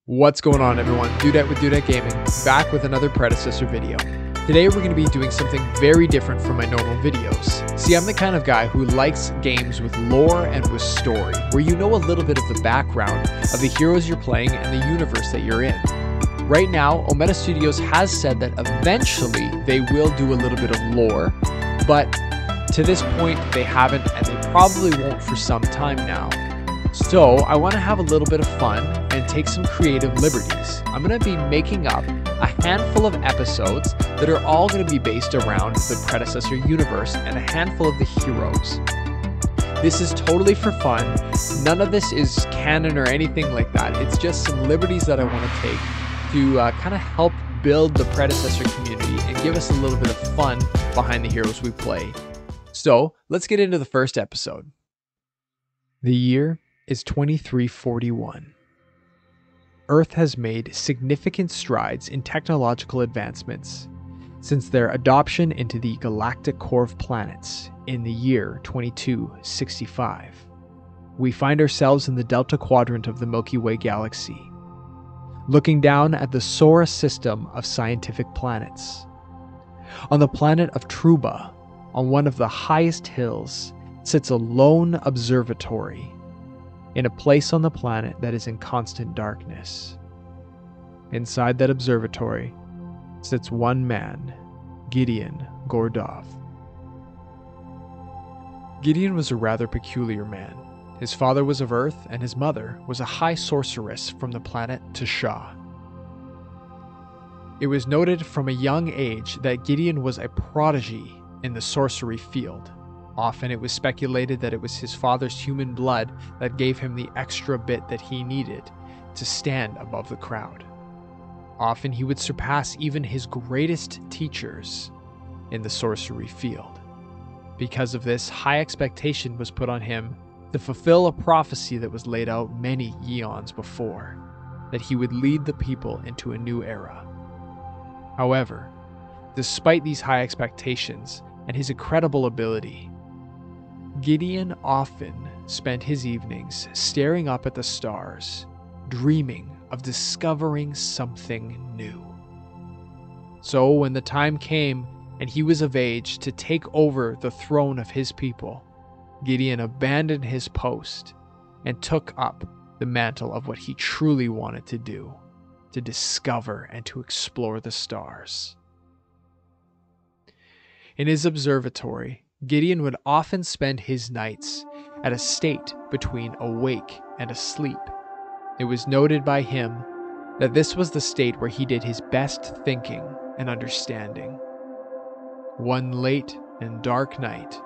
What's going on, everyone? Dudette with Dudette Gaming, back with another Predecessor video. Today we're going to be doing something very different from my normal videos. See, I'm the kind of guy who likes games with lore and with story, where you know a little bit of the background of the heroes you're playing and the universe that you're in. Right now, Omega Studios has said that eventually they will do a little bit of lore, but to this point they haven't, and they probably won't for some time now. So I want to have a little bit of fun and take some creative liberties. I'm going to be making up a handful of episodes that are all going to be based around the Predecessor Universe and a handful of the heroes. This is totally for fun. None of this is canon or anything like that. It's just some liberties that I want to take to kind of help build the Predecessor community and give us a little bit of fun behind the heroes we play. So let's get into the first episode. The year is 2341. Earth has made significant strides in technological advancements since their adoption into the galactic core of planets in the year 2265. We find ourselves in the Delta Quadrant of the Milky Way galaxy, looking down at the solar system of scientific planets. On the planet of Truba, on one of the highest hills, sits a lone observatory in a place on the planet that is in constant darkness. Inside that observatory sits one man, Gideon Gordov. Gideon was a rather peculiar man. His father was of Earth, and his mother was a high sorceress from the planet Tasha. It was noted from a young age that Gideon was a prodigy in the sorcery field. Often it was speculated that it was his father's human blood that gave him the extra bit that he needed to stand above the crowd. Often he would surpass even his greatest teachers in the sorcery field. Because of this, high expectation was put on him to fulfill a prophecy that was laid out many eons before, that he would lead the people into a new era. However, despite these high expectations and his incredible ability, Gideon often spent his evenings staring up at the stars, dreaming of discovering something new. So when the time came and he was of age to take over the throne of his people, Gideon abandoned his post and took up the mantle of what he truly wanted to do, to discover and to explore the stars. In his observatory, Gideon would often spend his nights at a state between awake and asleep. It was noted by him that this was the state where he did his best thinking and understanding. One late and dark night,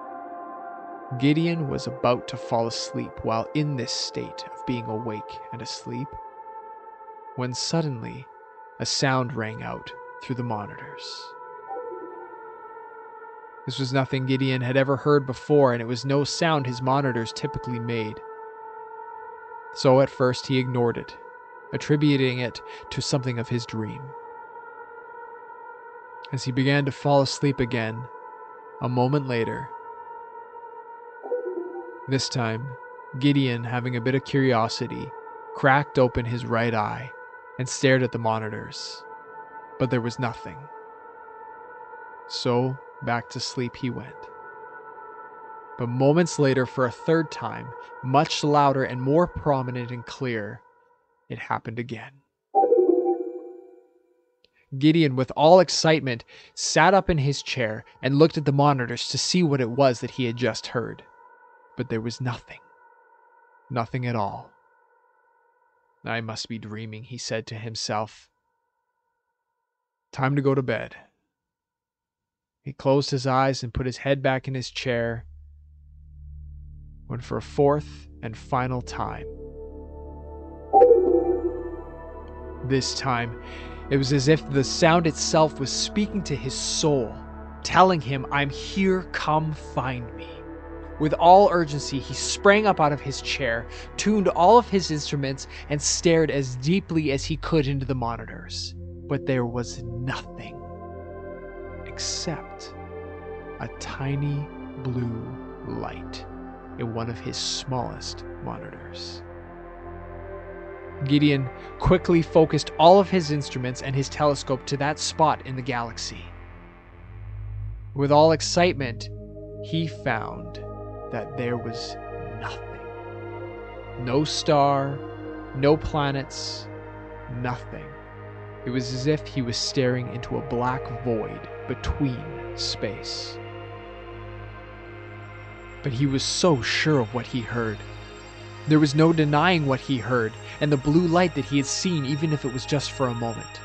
Gideon was about to fall asleep while in this state of being awake and asleep, when suddenly a sound rang out through the monitors. This was nothing Gideon had ever heard before, and it was no sound his monitors typically made. So at first he ignored it, attributing it to something of his dream. As he began to fall asleep again, a moment later, this time, Gideon, having a bit of curiosity, cracked open his right eye and stared at the monitors, but there was nothing. So back to sleep he went. But moments later, for a third time, much louder and more prominent and clear, it happened again. Gideon, with all excitement, sat up in his chair and looked at the monitors to see what it was that he had just heard. But there was nothing. Nothing at all. I must be dreaming, he said to himself. Time to go to bed. He closed his eyes and put his head back in his chair, when for a fourth and final time, this time, it was as if the sound itself was speaking to his soul, telling him, "I'm here, come find me." With all urgency, he sprang up out of his chair, tuned all of his instruments, and stared as deeply as he could into the monitors. But there was nothing, except a tiny blue light in one of his smallest monitors. Gideon quickly focused all of his instruments and his telescope to that spot in the galaxy. With all excitement, he found that there was nothing. No star, no planets, nothing. It was as if he was staring into a black void between space. But he was so sure of what he heard. There was no denying what he heard and the blue light that he had seen, even if it was just for a moment.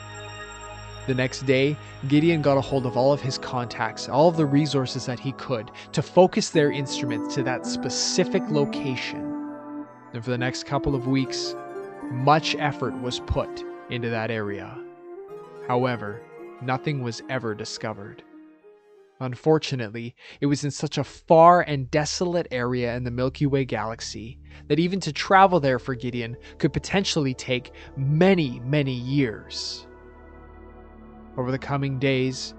The next day, Gideon got a hold of all of his contacts, all of the resources that he could, to focus their instruments to that specific location. And for the next couple of weeks, much effort was put into that area. However, nothing was ever discovered. Unfortunately, it was in such a far and desolate area in the Milky Way galaxy that even to travel there for Gideon could potentially take many, many years. Over the coming days,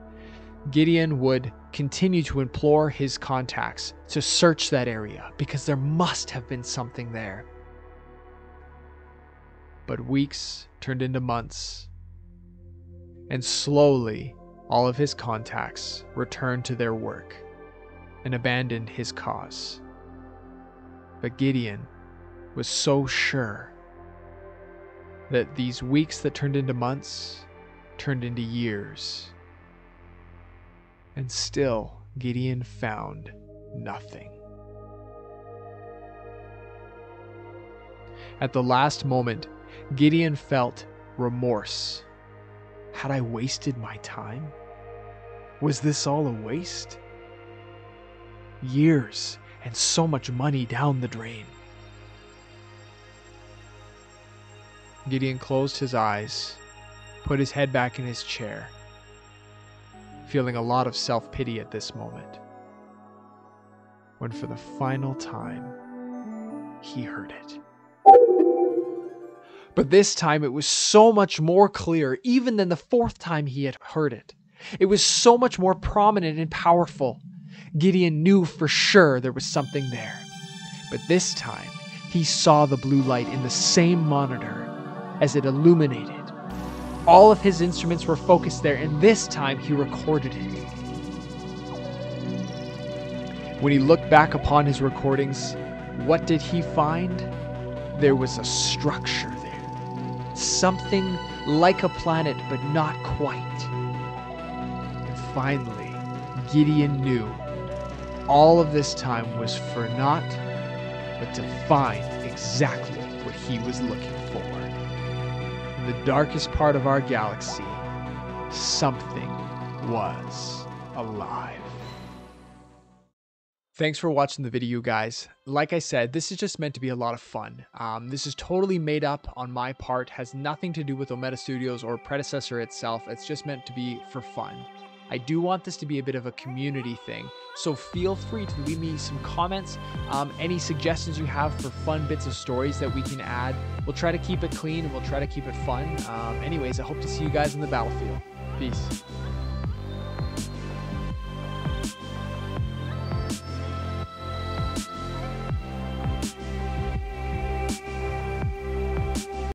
Gideon would continue to implore his contacts to search that area because there must have been something there. But weeks turned into months, and slowly all of his contacts returned to their work and abandoned his cause. But Gideon was so sure that these weeks that turned into months turned into years. And still, Gideon found nothing. At the last moment, Gideon felt remorse. Had I wasted my time? Was this all a waste? Years and so much money down the drain. Gideon closed his eyes, put his head back in his chair, feeling a lot of self-pity at this moment, when for the final time, he heard it. But this time it was so much more clear, even than the fourth time he had heard it. It was so much more prominent and powerful. Gideon knew for sure there was something there. But this time, he saw the blue light in the same monitor as it illuminated. All of his instruments were focused there, and this time he recorded it. When he looked back upon his recordings, what did he find? There was a structure there. Something like a planet, but not quite. And finally, Gideon knew all of this time was for naught, but to find exactly what he was looking for. In the darkest part of our galaxy, something was alive. Thanks for watching the video, guys. Like I said, this is just meant to be a lot of fun. This is totally made up on my part, has nothing to do with Omega Studios or Predecessor itself. It's just meant to be for fun. I do want this to be a bit of a community thing, so feel free to leave me some comments, any suggestions you have for fun bits of stories that we can add. We'll try to keep it clean and we'll try to keep it fun. Anyways, I hope to see you guys in the battlefield. Peace.